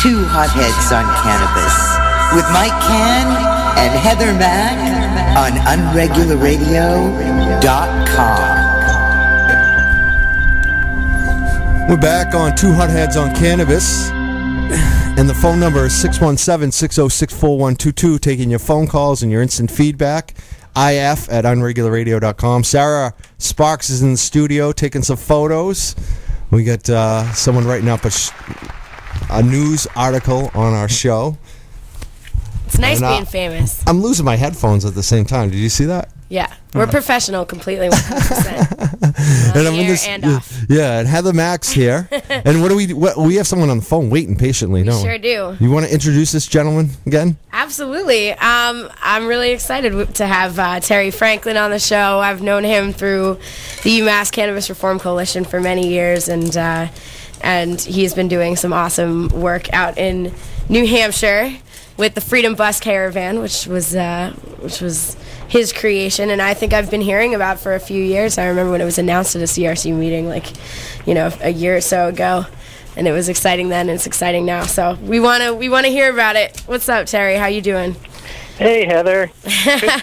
Two Hotheads on Cannabis with Mike Can and Heather Mack on unregulatradio.com. We're back on Two Hotheads on Cannabis, and the phone number is 617-606-4122, taking your phone calls and your instant feedback. if@unregulatradio.com. Sarah Sparks is in the studio taking some photos. We got someone writing up a news article on our show. It's nice being famous. I'm losing my headphones at the same time. Did you see that? Yeah, we're professional completely, 100%. And on the air and off. Yeah, and Heather Mack's here. And we have someone on the phone waiting patiently, don't we? Sure do. You want to introduce this gentleman again? Absolutely. I'm really excited to have Terry Franklin on the show. I've known him through the UMass Cannabis Reform Coalition for many years, and he's been doing some awesome work out in New Hampshire with the Freedom Bus Caravan, which was his creation, and I think I've been hearing about for a few years. I remember when it was announced at a CRC meeting, a year or so ago, and it was exciting then, and it's exciting now. So we wanna hear about it. What's up, Terry? How you doing? Hey, Heather.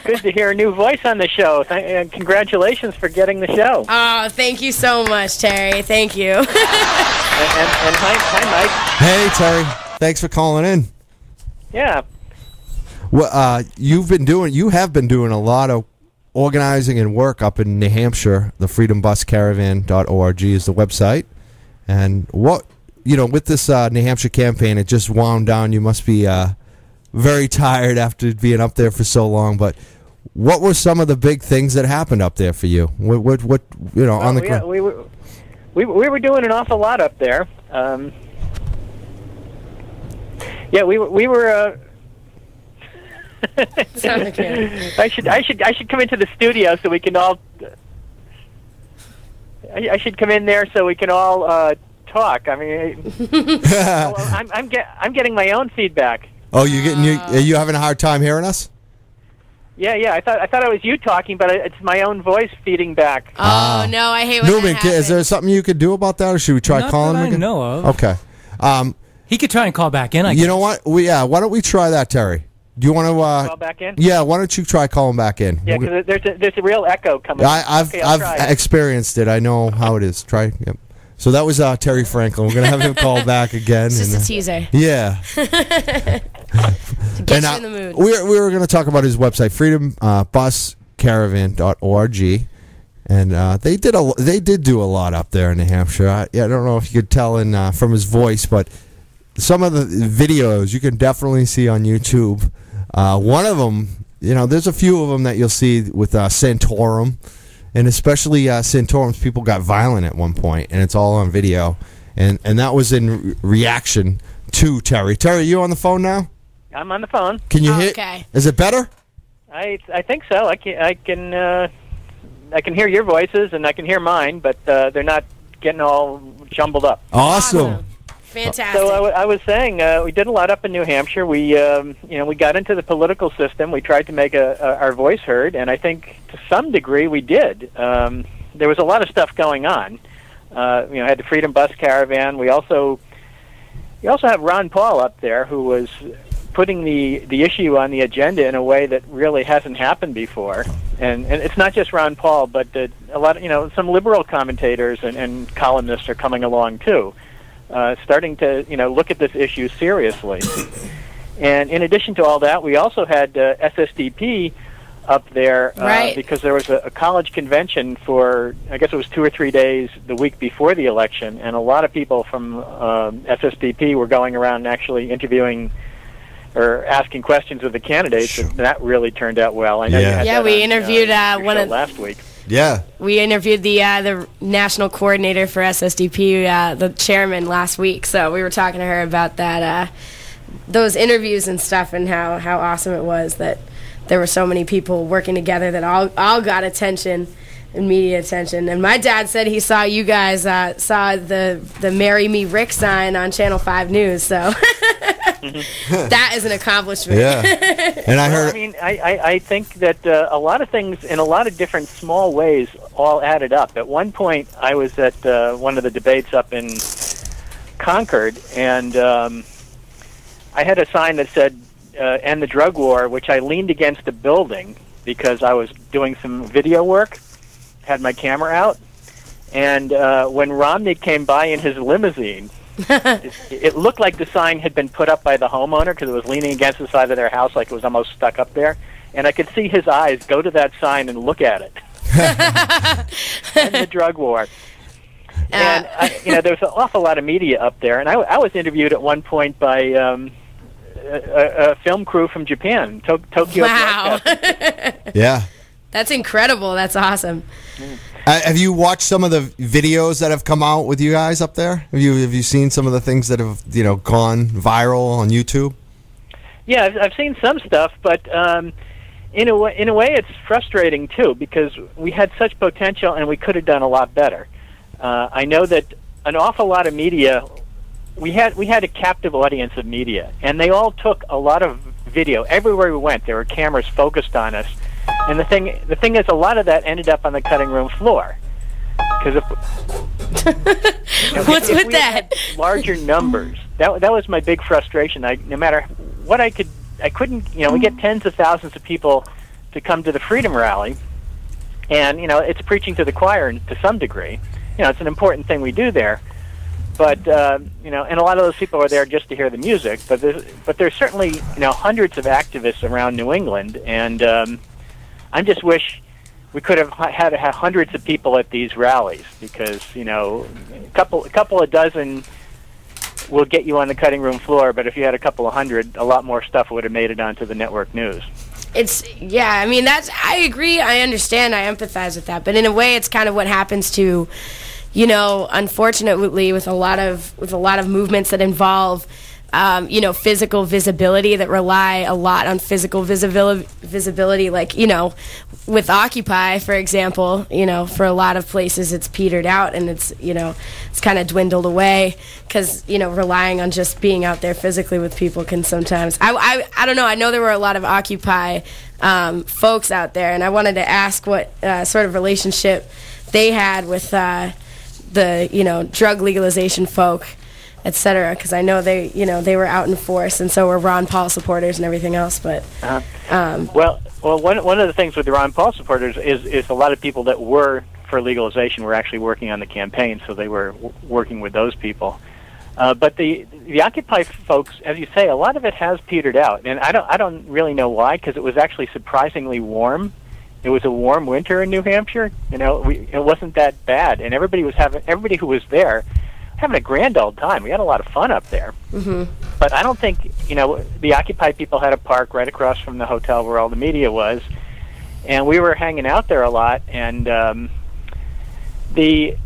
Good to hear a new voice on the show. Congratulations for getting the show. Oh, thank you so much, Terry. Thank you. and hi, Mike. Hey, Terry. Thanks for calling in. Yeah. Well, you have been doing a lot of organizing and work up in New Hampshire. The freedombuscaravan.org is the website. And with this New Hampshire campaign, it just wound down. You must be very tired after being up there for so long. But what were some of the big things that happened up there for you? What on the ground? We were doing an awful lot up there. We were. I should come into the studio so we can all. I should come in there so we can all talk. I mean, I'm getting my own feedback. Oh, are you having a hard time hearing us? Yeah. I thought it was you talking, but it's my own voice feeding back. Oh no, I hate when Newman, that happens. is there something you could do about that, or should we try calling him again? Know of. Okay. He could try and call back in. I guess. You know what? Why don't we try that, Terry? Do you want to call back in? Yeah. Why don't you try calling back in? Yeah, because there's a real echo coming. I've experienced it. I know how it is. Try. Yep. So that was Terry Franklin. We're gonna have him call back again. It's just a teaser. Yeah. To get you in the mood. We were going to talk about his website, freedombuscaravan.org, and they did do a lot up there in New Hampshire. I don't know if you could tell from his voice, but some of the videos you can definitely see on YouTube. One of them, there's a few of them that you'll see with Santorum, and especially Santorum's people got violent at one point, and it's all on video, and that was in reaction to Terry. Terry, you on the phone now? I'm on the phone. Can you hear? Okay. Is it better? I think so. I can hear your voices and I can hear mine, but they're not getting all jumbled up. Awesome. Fantastic. So I was saying we did a lot up in New Hampshire. We we got into the political system. We tried to make our voice heard, and I think to some degree we did. There was a lot of stuff going on. Had the Freedom Bus Caravan. We also have Ron Paul up there, who was putting the issue on the agenda in a way that really hasn't happened before. And it's not just Ron Paul, but a lot of, some liberal commentators and columnists are coming along too, starting to, look at this issue seriously. And in addition to all that, we also had SSDP up there right. Because there was a college convention for, I guess it was 2 or 3 days the week before the election, and a lot of people from SSDP were going around actually interviewing or asking questions of the candidates. Sure. That really turned out well. I know you had that we on, interviewed one last week. Yeah. We interviewed the national coordinator for SSDP, the chairman, last week. So we were talking to her about that, those interviews and stuff, and how awesome it was that there were so many people working together that all got attention and media attention. And my dad said he saw you guys saw the "Marry Me Rick" sign on Channel 5 News. So that is an accomplishment. Yeah. And I heard. I think that a lot of things in a lot of different small ways all added up. At one point, I was at one of the debates up in Concord, and I had a sign that said "End the Drug War," which I leaned against a building because I was doing some video work, had my camera out, and when Romney came by in his limousine, it looked like the sign had been put up by the homeowner because it was leaning against the side of their house like it was almost stuck up there. And I could see his eyes go to that sign and look at it. And the drug war. And there was an awful lot of media up there. And I was interviewed at one point by a film crew from Japan, Tokyo. Wow. Yeah. That's incredible. That's awesome. Have you watched some of the videos that have come out with you guys up there? Have you seen some of the things that have gone viral on YouTube? Yeah, I've seen some stuff, but in a way, it's frustrating too because we had such potential and we could have done a lot better. I know that an awful lot of media, we had a captive audience of media, and they all took a lot of video everywhere we went. There were cameras focused on us. And the thing is, a lot of that ended up on the cutting room floor. Because What's if with we that? had larger numbers. That was my big frustration. No matter what I couldn't. We get tens of thousands of people to come to the Freedom Rally, and it's preaching to the choir to some degree. It's an important thing we do there. But and a lot of those people are there just to hear the music. But there's certainly hundreds of activists around New England, and I just wish we could have had hundreds of people at these rallies because a couple of dozen will get you on the cutting room floor. But if you had a couple of hundred, a lot more stuff would have made it onto the network news. I mean I agree. I understand. I empathize with that. But in a way, it's kind of what happens to. Unfortunately, with a lot of movements that involve, physical visibility that rely a lot on physical visibility, like with Occupy, for example, for a lot of places it's petered out and it's kind of dwindled away because relying on just being out there physically with people can sometimes. I don't know. I know there were a lot of Occupy folks out there, and I wanted to ask what sort of relationship they had with. The drug legalization folk, etc. Because I know they were out in force, and so were Ron Paul supporters and everything else. But well, one of the things with the Ron Paul supporters is a lot of people that were for legalization were actually working on the campaign, so they were working with those people. But the Occupy folks, as you say, a lot of it has petered out, and I don't really know why, because it was actually surprisingly warm. It was a warm winter in New Hampshire. It wasn't that bad, and everybody who was there having a grand old time. We had a lot of fun up there. Mm-hmm. But I don't think the Occupy people had a park right across from the hotel where all the media was, and we were hanging out there a lot. And they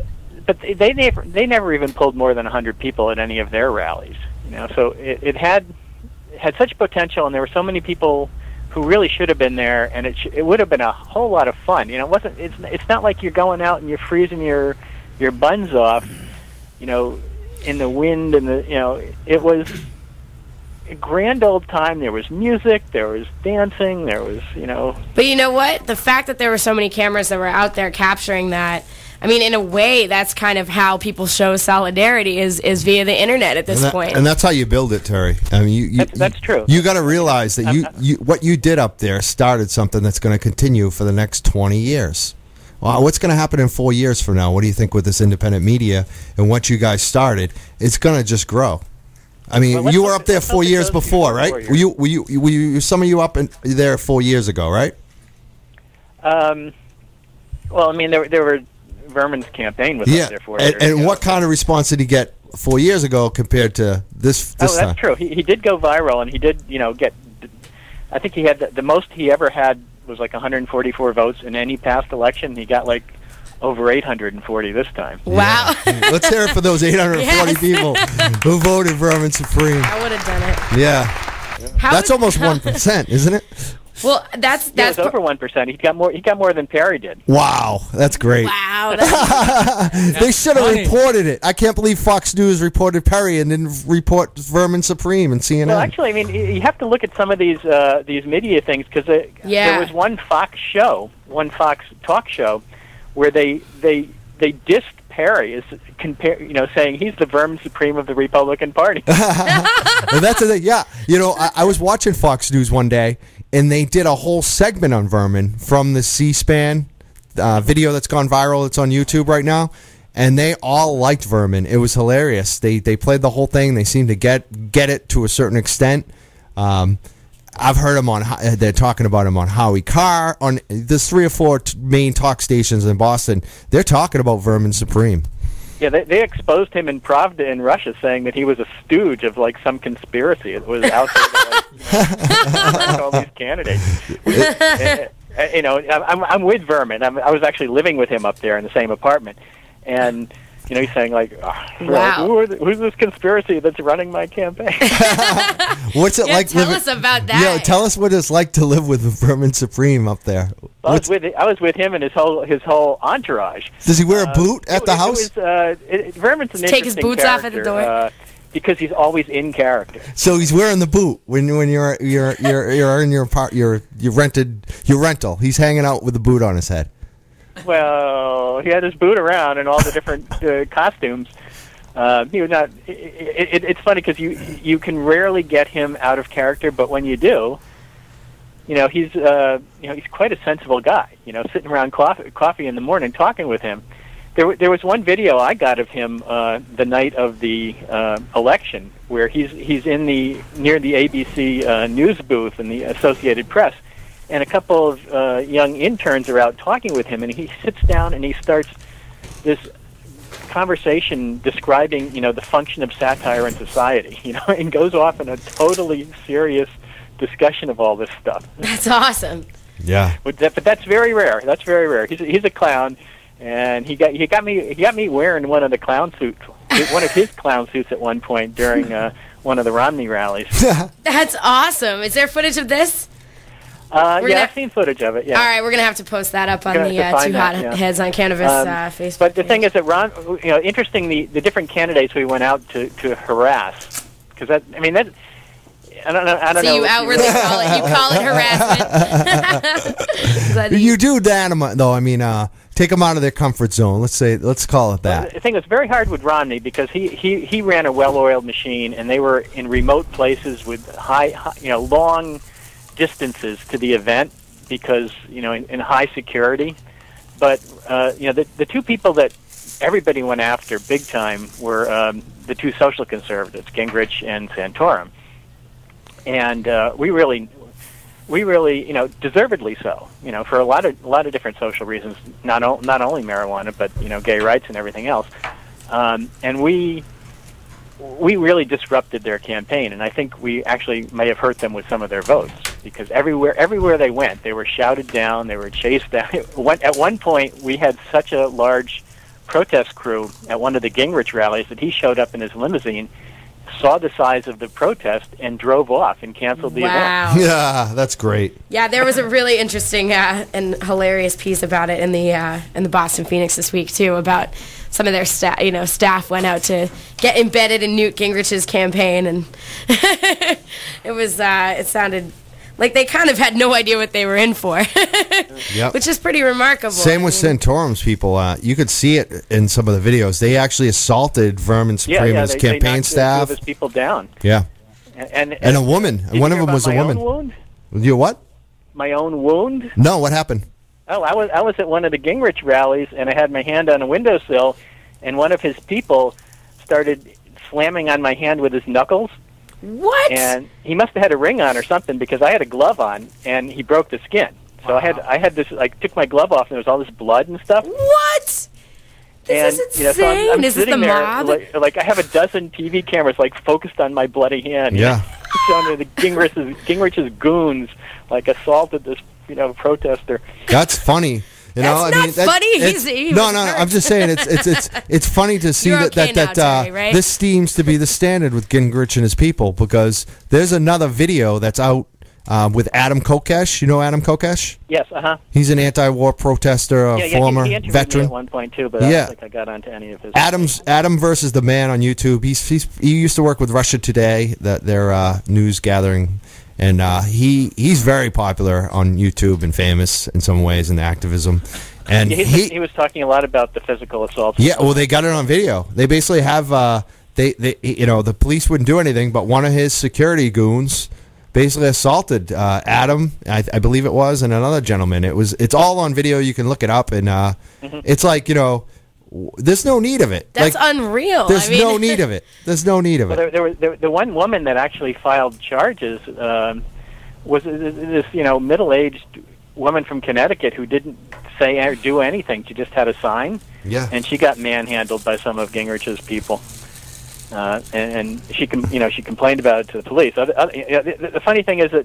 never even pulled more than 100 people at any of their rallies. So it had such potential, and there were so many people who really should have been there, and it would have been a whole lot of fun. It's not like you're going out and you're freezing your buns off, in the wind and it was a grand old time. There was music, there was dancing, there was But you know what? The fact that there were so many cameras that were out there capturing that. I mean, in a way, that's kind of how people show solidarity is via the internet at this point. And that's how you build it, Terry. I mean, that's true. You got to realize that what you did up there started something that's going to continue for the next 20 years. Well, what's going to happen in 4 years from now? What do you think with this independent media and what you guys started? It's going to just grow. I mean, you were up there 4 years before, right? Were you some of you up there 4 years ago, right? Well, I mean, there were. Vermin's campaign was up there 4 years ago. And what kind of response did he get 4 years ago compared to this time? That's true. He did go viral, and he did, get. I think he had the most he ever had was like 144 votes in any past election. He got like over 840 this time. Wow! Yeah. Let's hear it for those 840 people who voted Vermin Supreme. I would have done it. Yeah, that's almost 1%, isn't it? Well, that's it was over 1%. He got more than Perry did. Wow, that's great. Wow, they should have reported it. I can't believe Fox News reported Perry and didn't report Vermin Supreme and CNN. Well, actually, I mean, you have to look at some of these media things because there was one Fox talk show, where they dissed Perry is saying he's the vermin supreme of the Republican Party. Well, that's the thing. Yeah, I was watching Fox News one day, and they did a whole segment on Vermin from the C-SPAN video that's gone viral. It's on YouTube right now, and they all liked Vermin. It was hilarious. They played the whole thing. They seemed to get it to a certain extent. I've heard them they're talking about him on Howie Carr. On there's 3 or 4 main talk stations in Boston. They're talking about Vermin Supreme. Yeah, they exposed him in Pravda in Russia, saying that he was a stooge of like some conspiracy. It was out there, all these candidates. I'm with Vermin. I was actually living with him up there in the same apartment, and he's saying like, wow. who's this conspiracy that's running my campaign? What's it like? Tell us about that. Yeah, tell us what it's like to live with Vermin Supreme up there. Well, I was with him and his whole entourage. Does he wear a boot at the house? Vermin's an take his boots off at the door. Because he's always in character. So he's wearing the boot when you're in your rental. He's hanging out with the boot on his head. Well, he had his boot around and all the different costumes. He was not. It's funny because you can rarely get him out of character, but when you do, he's quite a sensible guy. Sitting around coffee in the morning talking with him. There was one video I got of him the night of the election where he's near the ABC news booth in the Associated Press. And a couple of young interns are out talking with him, and he sits down and he starts this conversation describing, the function of satire in society, and goes off in a totally serious discussion of all this stuff. That's awesome. Yeah. But that's very rare. That's very rare. He's a clown, and he got me wearing one of the clown suits, one of his clown suits at one point during one of the Romney rallies. That's awesome. Is there footage of this? I've seen footage of it. Yeah. All right, we're gonna have to post that up on the Two Hotheads on Cannabis Facebook. But the thing is that interesting the different candidates we went out to harass, because I don't know. So you outwardly call it harassment. You do that, though. Take them out of their comfort zone. Let's call it that. Well, the thing is very hard with Romney because he ran a well-oiled machine, and they were in remote places with long distances to the event because in high security. But the 2 people that everybody went after big time were the 2 social conservatives, Gingrich and Santorum, and we really deservedly so, for a lot of different social reasons, not only marijuana but gay rights and everything else, and we really disrupted their campaign, and I think we actually may have hurt them with some of their votes because everywhere they went, they were shouted down, they were chased down. At one point, we had such a large protest crew at one of the Gingrich rallies that he showed up in his limousine, saw the size of the protest, and drove off and canceled the event. Yeah, that's great. Yeah, there was a really interesting and hilarious piece about it in the Boston Phoenix this week too, about some of their staff went out to get embedded in Newt Gingrich's campaign, and it sounded like they kind of had no idea what they were in for, yep. Which is pretty remarkable. Same with Santorum's people. You could see it in some of the videos. They actually assaulted Vermin Supreme and his campaign staff. They knocked 2 of his people down. Yeah, and a woman. One of them was a woman. Wound? Your what? My own wound? No, what happened? Oh, I was at one of the Gingrich rallies, and I had my hand on a windowsill, and one of his people started slamming on my hand with his knuckles. What? And he must have had a ring on or something because I had a glove on, and he broke the skin. So I had this, took my glove off, and there was all this blood and stuff. What? This is insane. So I'm is sitting this the there, mob? like I have a dozen TV cameras focused on my bloody hand. Yeah. Showing the Gingrich's goons assaulted this protester. That's funny. That's not funny. No. I'm just saying it's funny to see that this seems to be the standard with Gingrich and his people, because there's another video that's out with Adam Kokesh. You know Adam Kokesh? Yes. He's an anti-war protester, former he interviewed veteran. Me at one point too, but I don't think I got onto any of his. Adam versus the Man on YouTube. He used to work with Russia Today, their news gathering. And he's very popular on YouTube and famous in some ways in activism. And he was talking a lot about the physical assault. Yeah, well, they got it on video. They basically have the police wouldn't do anything, but one of his security goons basically assaulted Adam, I believe it was, and another gentleman. It's all on video. You can look it up, and it's like, there's no need of it. That's like, unreal. There's no need of it. There's no need of it. There the one woman that actually filed charges was this middle-aged woman from Connecticut who didn't say or do anything. She just had a sign, and she got manhandled by some of Gingrich's people. And she complained about it to the police. The funny thing is that.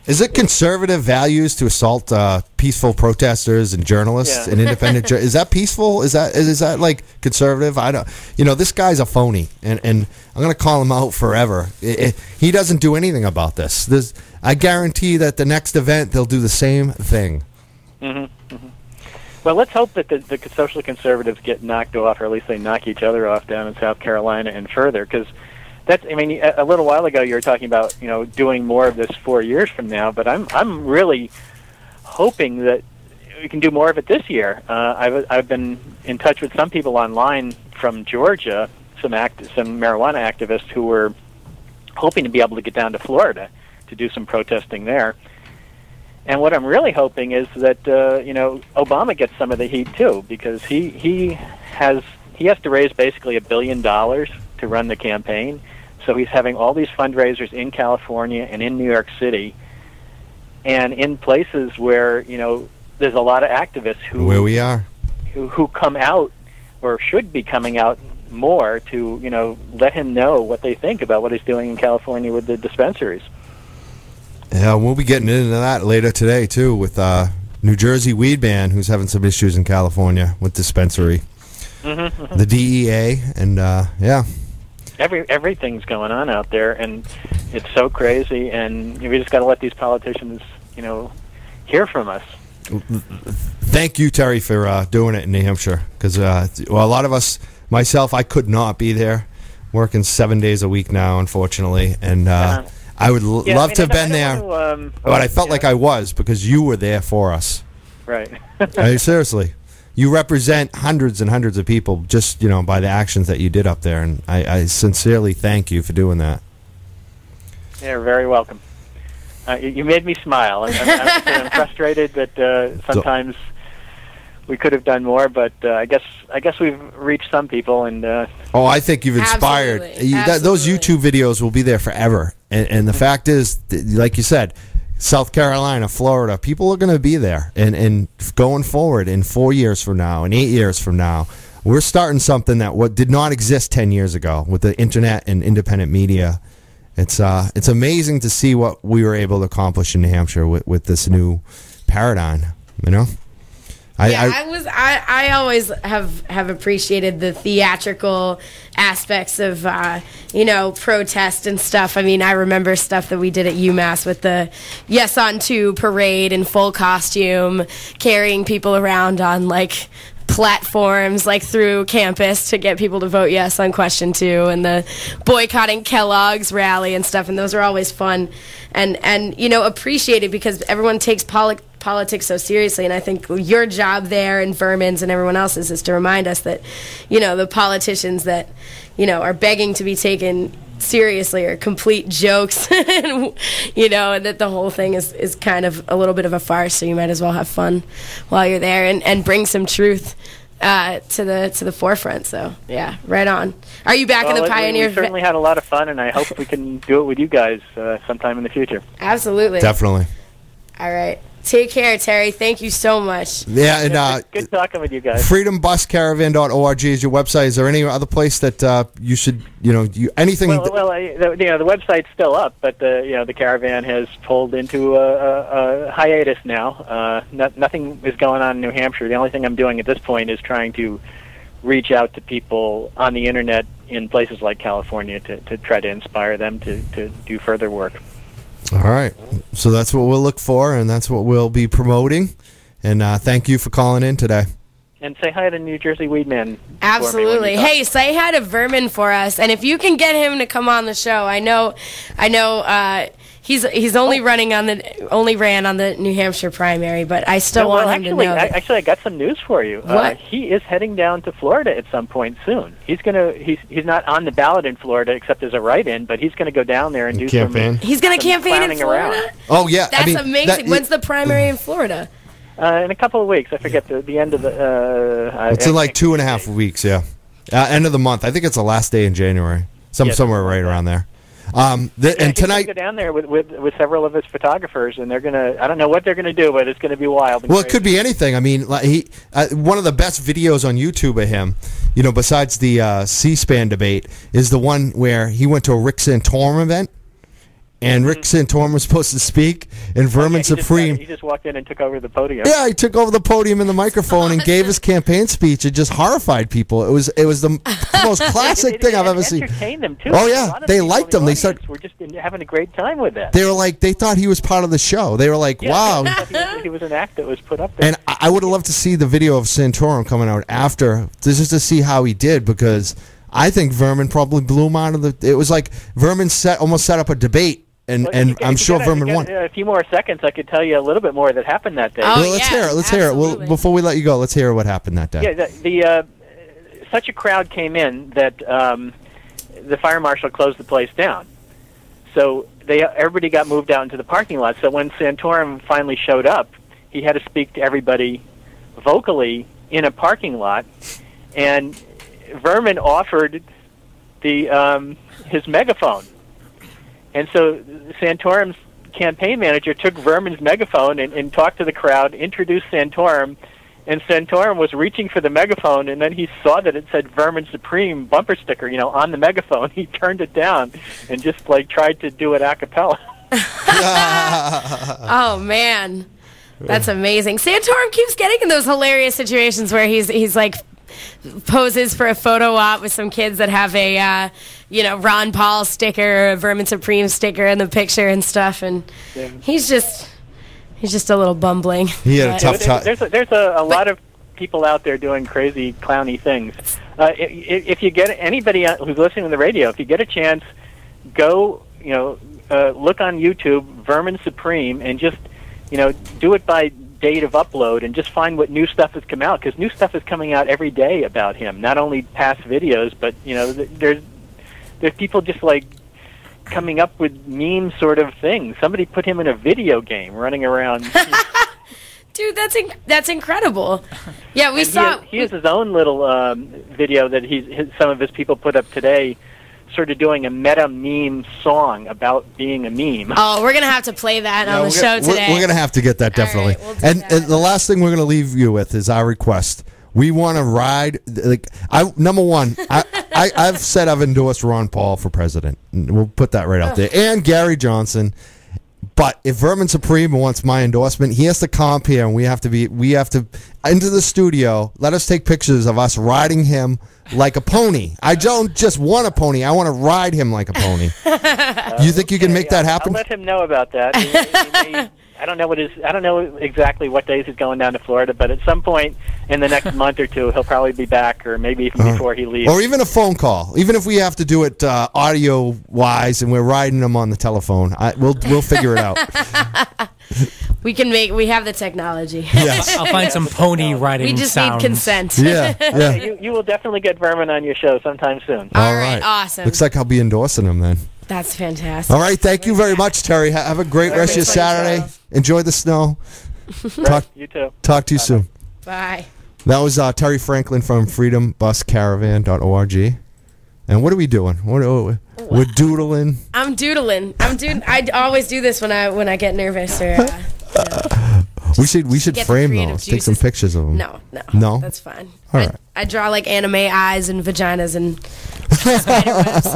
Is it conservative values to assault peaceful protesters and journalists and independent? Is that peaceful? Is that like conservative? I don't. This guy's a phony, and I'm going to call him out forever. He doesn't do anything about this. I guarantee that the next event they'll do the same thing. Mm-hmm. Mm-hmm. Well, let's hope that the social conservatives get knocked off, or at least they knock each other off down in South Carolina and further, because. A little while ago you were talking about doing more of this 4 years from now, but I'm really hoping that we can do more of it this year. I've been in touch with some people online from Georgia, some marijuana activists who were hoping to be able to get down to Florida to do some protesting there. And what I'm really hoping is that Obama gets some of the heat too, because he has to raise basically $1 billion to run the campaign. So he's having all these fundraisers in California and in New York City, and in places where there's a lot of activists who come out or should be coming out more to let him know what they think about what he's doing in California with the dispensaries. Yeah, we'll be getting into that later today too with New Jersey weed ban, who's having some issues in California with dispensary. Mm-hmm. The DEA and everything's going on out there, and it's so crazy, and we just got to let these politicians hear from us. Thank you, Terry, for doing it in New Hampshire, because a lot of us, myself, I could not be there, working 7 days a week now, unfortunately, and I would love to have been there, but I felt like I was, because you were there for us. Right. Seriously. You represent hundreds and hundreds of people just, by the actions that you did up there, and I sincerely thank you for doing that. You're very welcome. You made me smile. I'm frustrated that sometimes we could have done more, but I guess we've reached some people. And I think you've inspired. Absolutely. Those YouTube videos will be there forever. And the fact is, like you said, South Carolina, Florida, people are going to be there. And going forward in 4 years from now and 8 years from now, we're starting something that did not exist 10 years ago with the internet and independent media. It's amazing to see what we were able to accomplish in New Hampshire with this new paradigm, I always have appreciated the theatrical aspects of protest and stuff. I mean, I remember stuff that we did at UMass with the Yes on 2 parade in full costume, carrying people around on platforms through campus to get people to vote yes on question 2, and the boycotting Kellogg's rally and stuff, and those are always fun and appreciated because everyone takes politics so seriously, and I think your job there and Vermin's and everyone else's is to remind us that the politicians that are begging to be taken seriously are complete jokes and that the whole thing is kind of a little bit of a farce, so you might as well have fun while you're there and bring some truth to the forefront. So yeah, right on. Are you back in the Pioneer? We certainly had a lot of fun, and I hope we can do it with you guys sometime in the future. Absolutely. Definitely. All right. Take care, Terry. Thank you so much. Yeah, and good talking with you guys. FreedomBusCaravan.org is your website. Is there any other place that you should, anything? Well, the website's still up, but the Caravan has pulled into a hiatus now. Nothing is going on in New Hampshire. The only thing I'm doing at this point is trying to reach out to people on the internet in places like California to try to inspire them to do further work. All right. So that's what we'll look for, and that's what we'll be promoting. And thank you for calling in today. And say hi to New Jersey Weedman. Absolutely. Hey, say hi to Vermin for us. And if you can get him to come on the show, I know He's only ran on the New Hampshire primary, but I still want him to know. Actually, I got some news for you. What? He is heading down to Florida at some point soon. He's not on the ballot in Florida except as a write-in, but he's going to go down there and do campaign. He's going to campaign in Florida. Around. Oh yeah, that's amazing. When's the primary in Florida? In a couple of weeks. I forget the end of the. It's in like 2.5 weeks. Yeah, end of the month. I think it's the last day in January. Somewhere right around there. And tonight, go down there with several of his photographers, and they're gonna. I don't know what they're gonna do, but it's gonna be wild. Well, it could be anything. I mean, like one of the best videos on YouTube of him, besides the C-SPAN debate, is the one where he went to a Rick Santorum event. And Rick Santorum was supposed to speak, and Vermin Supreme. He just walked in and took over the podium. Yeah, he took over the podium and the microphone and gave his campaign speech. It just horrified people. It was the most classic thing I've ever seen. Entertained them too. Oh yeah, they liked him. They said we're just having a great time with that. They were like, they thought he was part of the show. They were like, wow. He was an act that was put up there. And I would have loved to see the video of Santorum coming out after, just to see how he did, because I think Vermin probably blew him out of the. It was like Vermin almost set up a debate. And I'm sure Vermin won. A few more seconds, I could tell you a little bit more that happened that day. Oh, well, let's hear it. Let's hear it. Well, before we let you go, let's hear what happened that day. Yeah, such a crowd came in that the fire marshal closed the place down. So everybody got moved out into the parking lot. So when Santorum finally showed up, he had to speak to everybody vocally in a parking lot, and Vermin offered his megaphone. And so Santorum's campaign manager took Vermin's megaphone and talked to the crowd, introduced Santorum, and Santorum was reaching for the megaphone, and then he saw that it said Vermin Supreme bumper sticker, on the megaphone. He turned it down and just tried to do it a cappella. Oh man, that's amazing. Santorum keeps getting in those hilarious situations where he's like poses for a photo op with some kids that have a Ron Paul sticker, a Vermin Supreme sticker in the picture and stuff, and he's just a little bumbling. He had a tough time. There's a lot of people out there doing crazy clowny things. If you get anybody who's listening to the radio, if you get a chance, go look on YouTube Vermin Supreme and just do it by date of upload and just find what new stuff has come out, because new stuff is coming out every day about him. Not only past videos, but there's people just coming up with meme sort of things. Somebody put him in a video game running around. Dude, that's incredible. Yeah, we saw. He has his own little video that some of his people put up today, sort of doing a meta meme song about being a meme. Oh, we're going to have to play that on the show today. We're going to have to get that, definitely. All right, and the last thing we're going to leave you with is our request. We want to ride. Number one, I've said I've endorsed Ron Paul for president. We'll put that right out there. And Gary Johnson. But if Vermin Supreme wants my endorsement, he has to come up here, and we have to into the studio. Let us take pictures of us riding him like a pony. I don't just want a pony. I want to ride him like a pony. You think you can make that happen? I'll let him know about that. He may, I don't know exactly what days he's going down to Florida, but at some point in the next month or two, he'll probably be back, or maybe even before he leaves. Or even a phone call. Even if we have to do it audio-wise and we're riding him on the telephone, we'll figure it out. We have the technology. Yes. I'll find some pony riding We just sounds. need consent. Yeah. Okay, you will definitely get Vermin on your show sometime soon. All right, awesome. Looks like I'll be endorsing him then. That's fantastic. All right, thank you very much, Terry. Have a great rest of your Saturday. Enjoy the snow. You too. Talk to you soon. Bye. That was Terry Franklin from freedombuscaravan.org. And what are we doing? We're doodling. I'm doodling. I always do this when I get nervous or. We should frame those. Take some pictures of them. No, that's fine. All right. I draw like anime eyes and vaginas and spider webs.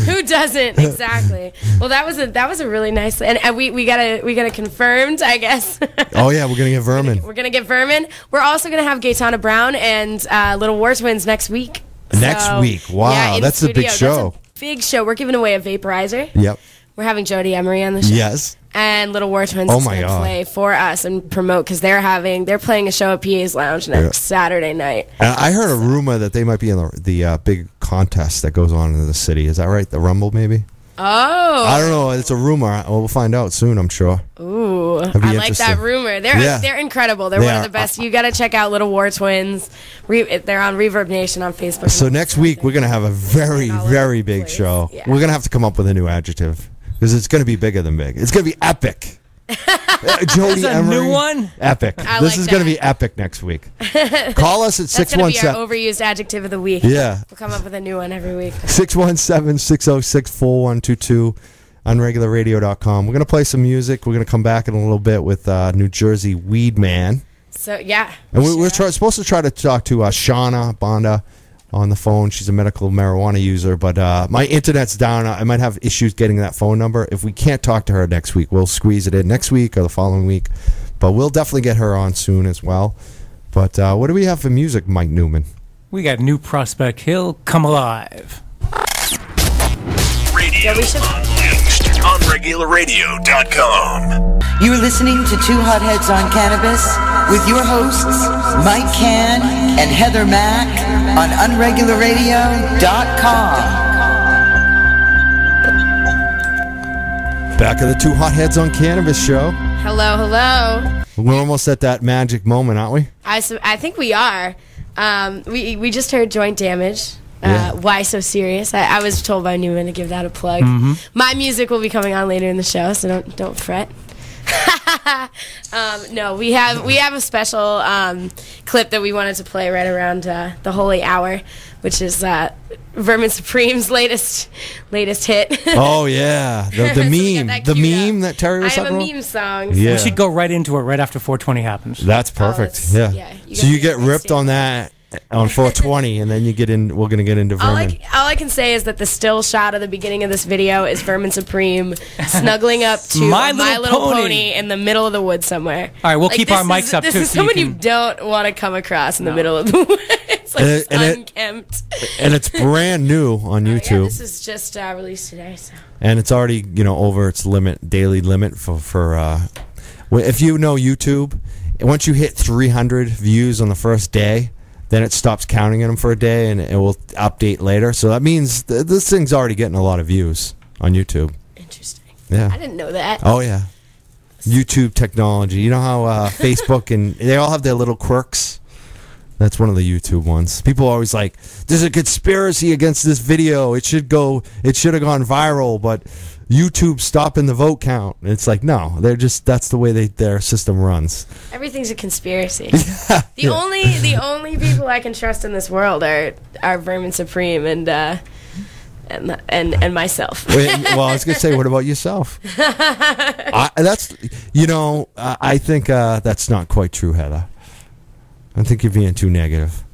Who doesn't? Exactly. Well, that was a really nice, and we got a confirmed, I guess. Oh yeah, we're gonna get Vermin. We're gonna get Vermin. We're also gonna have Gaetana Brown and Little War Twins next week. Next week, wow, yeah, that's a big show. That's a big show. We're giving away a vaporizer. Yep. We're having Jody Emery on the show. Yes. And Little War Twins is going to play for us and promote, because they're playing a show at PA's Lounge next Saturday night. And I heard a rumor that they might be in the big contest that goes on in the city. Is that right? The Rumble, maybe? Oh. I don't know. It's a rumor. We'll find out soon, I'm sure. Ooh. I like that rumor. They're incredible. They're one of the best. You got to check out Little War Twins. They're on Reverb Nation on Facebook. So next week, we're going to have a very, very big show. Yeah. We're going to have to come up with a new adjective because it's going to be bigger than big. It's going to be epic. Jody Emery, new one? Epic. This is going to be epic next week. Call us at 617. That's going to be our overused adjective of the week. Yeah. We'll come up with a new one every week. 617-606-4122. Unregularradio.com. We're going to play some music. We're going to come back in a little bit with New Jersey Weed Man. So, yeah. And we're supposed to try to talk to Shauna Bonda on the phone. She's a medical marijuana user, but my internet's down. I might have issues getting that phone number. If we can't talk to her next week, we'll squeeze it in next week or the following week. But we'll definitely get her on soon as well. But what do we have for music, Mike Newman? We got New Prospect Hill, Come Alive. Radio Unleashed on RegularRadio.com. You're listening to Two Hotheads on Cannabis with your hosts, Mike Can and Heather Mack on UnregularRadio.com. Back at the Two Hotheads on Cannabis show. Hello, hello. We're almost at that magic moment, aren't we? I think we are. We just heard Joint Damage. Why So Serious? I was told by Newman to give that a plug. My music will be coming on later in the show, so don't fret. No, we have a special clip that we wanted to play right around the Holy Hour, which is Vermin Supreme's latest hit. Oh yeah, the meme, meme that Terry was talking about. I have a meme song. Yeah. We should go right into it right after 420 happens. That's perfect. So you get ripped on that on 420, and then you get in. We're gonna get into Vermin. All I can say is that the still shot of the beginning of this video is Vermin Supreme snuggling up to My Little Pony in the middle of the woods somewhere. All right, we'll keep our mics up. This is someone you don't want to come across in the middle of the woods. It's unkempt. And it's brand new on YouTube. Yeah, this is just released today. So. And it's already over its daily limit for if you know YouTube, once you hit 300 views on the first day, then it stops counting them for a day, and it will update later. So that means this thing's already getting a lot of views on YouTube. Interesting. Yeah. I didn't know that. Oh, yeah. YouTube technology. You know how Facebook and they all have their little quirks? That's one of the YouTube ones. People are always like, there's a conspiracy against this video. It should have gone viral, but YouTube stopping the vote count. And it's like, no, that's the way their system runs. Everything's a conspiracy. The only people I can trust in this world are Vermin Supreme and myself. Well, I was gonna say, what about yourself? I think that's not quite true, Heather. I think you're being too negative.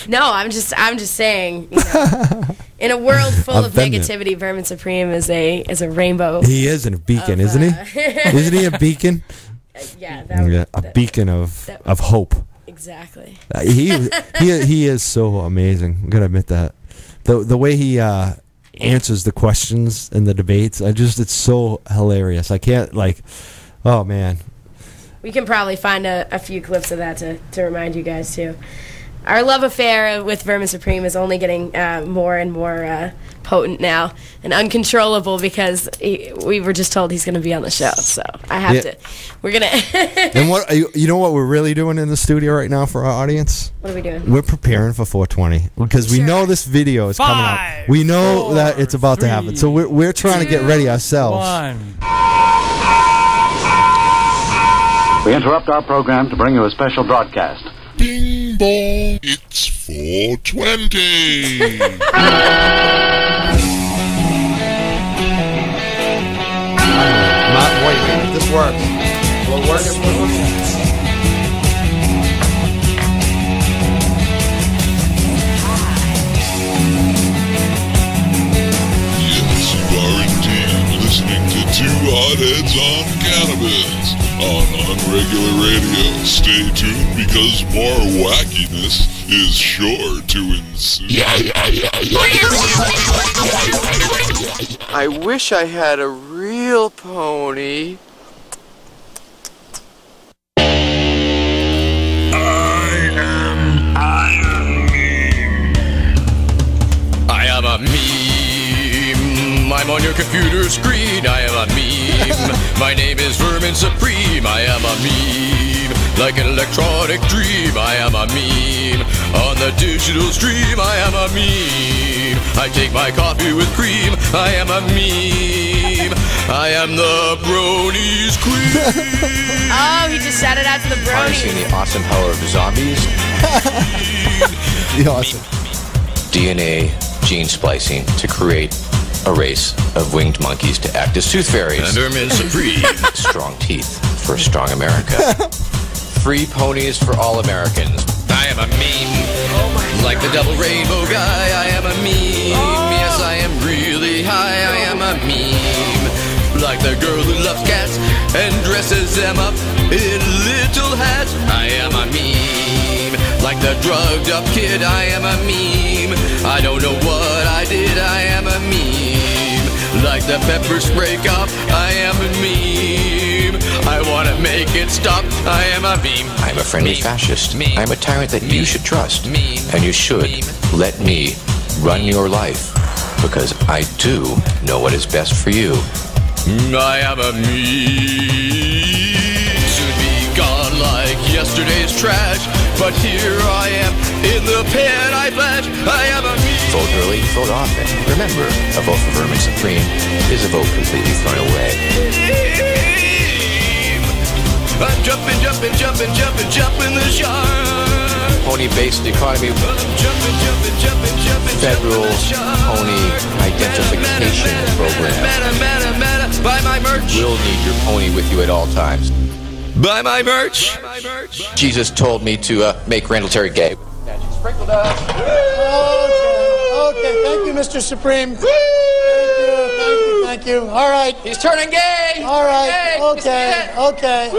No, I'm just saying. In a world full of negativity, Vermin Supreme is a rainbow. He is a beacon, isn't he? Isn't he a beacon? A beacon of hope. Exactly. He is so amazing. I'm gonna admit that. The way he answers the questions in the debates, it's so hilarious. I can't oh man. We can probably find a few clips of that to remind you guys too. Our love affair with Vermin Supreme is only getting more and more potent now and uncontrollable because we were just told he's going to be on the show. So I have to. We're going to. And what what we're really doing in the studio right now for our audience? What are we doing? We're preparing for 420 because we know this video is coming out. We know that it's about to happen. So we're trying to get ready ourselves. 1. We interrupt our program to bring you a special broadcast. Ding bong, it's 420. Wait, this works. Will it work? Yes, you are indeed listening to Two Hotheads on Cannabis on Unregular Radio. Stay tuned because more wackiness is sure to ensue. I wish I had a real pony. I am a meme. I'm on your computer screen, I am a meme. My name is Vermin Supreme, I am a meme. Like an electronic dream, I am a meme. On the digital stream, I am a meme. I take my coffee with cream, I am a meme. I am the bronies queen. Oh, he just shouted out to the bronies. Harnessing the awesome power of zombies. The awesome. DNA gene splicing to create a race of winged monkeys to act as tooth fairies. Vermin Supreme. Strong teeth for a strong America. Free ponies for all Americans. I am a meme. Like the double rainbow guy, I am a meme. Yes, I am really high, I am a meme. Like the girl who loves cats and dresses them up in little hats, I am a meme. Like the drugged up kid, I am a meme. I don't know what I did, I am a meme. Like the pepper spray cop, I am a meme. I want to make it stop, I am a meme. I'm a friendly fascist. I'm a tyrant that you should trust. And you should let me run your life, because I do know what is best for you. I am a meme. Should be gone like yesterday's trash, but here I am in the pen I flash. I am a meme. Vote early, vote often. Remember, a vote for Vermin Supreme is a vote completely thrown away. I'm jumping the shark. Pony-based economy. Federal pony identification program. Buy my merch. We'll need your pony with you at all times. Buy my merch. Jesus told me to make Randall Terry gay. Sprinkled up. Okay, thank you, Mr. Supreme. Thank you. All right. He's turning gay. All right. Okay.